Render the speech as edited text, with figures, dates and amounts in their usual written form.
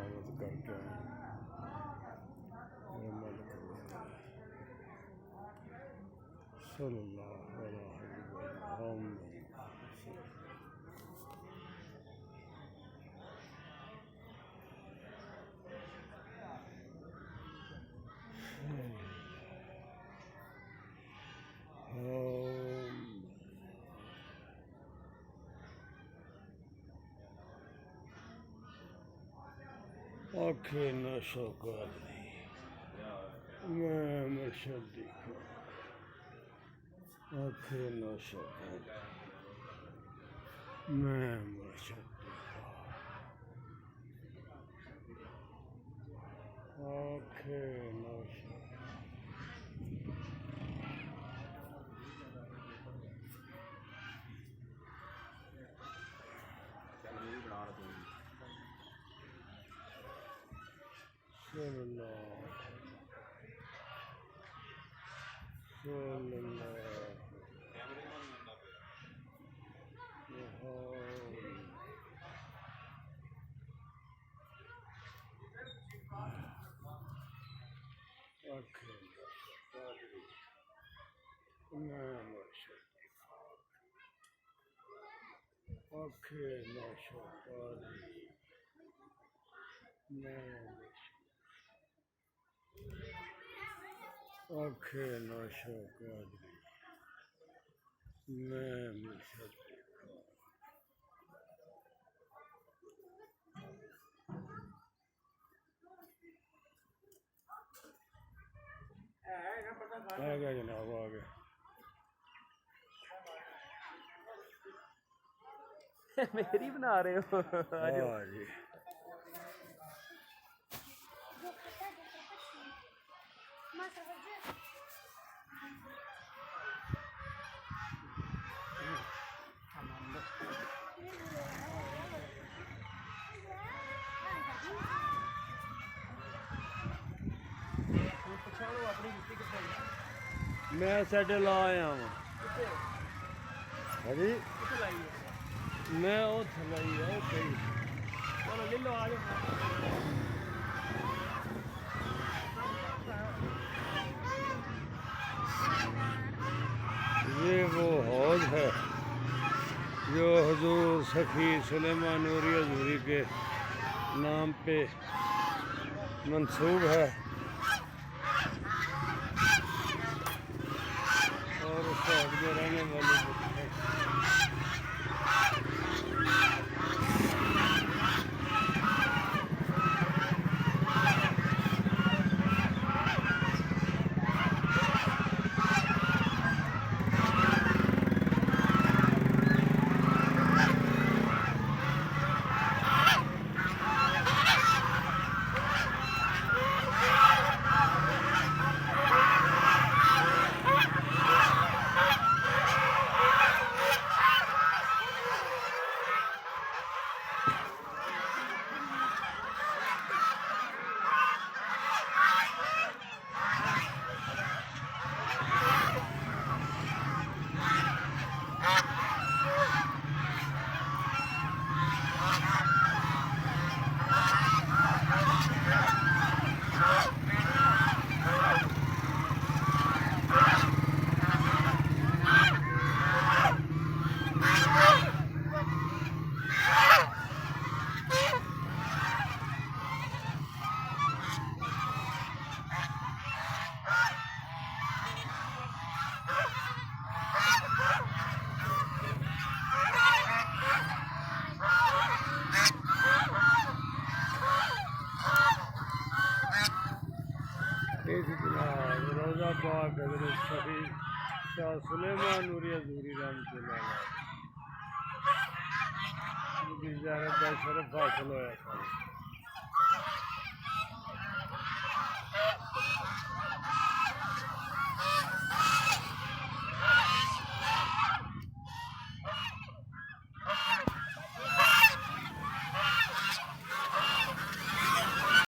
हिफाजत करके सल्लल्लाहु अलैहि वसल्लम। आखे नशा कर मैं मुशद्दी आखे नशा कर मैं मुशद्दी आखे नशा आखे नशा कर आखे नशा कर मैं मुशद्दी आ गया जनाब आ गया। मेरी बना रहे हो हाँ जी मैं साढ़े ला आया वा हाँ जी मैं वो थलाई है सही चलो ले लो आ जाओ। ये वो हौज है जो हुजूर सफ़ी सुलेमान नूरी हजूरी के नाम पे मंसूब है और उस हौज में रहने वाले रोज़ा पाक हज़रत सफ़ी शाह सुलेमान नूरी हजूरी रहमतुल्लाह अलैह की ज़ियारत का शरफ हासिल होया।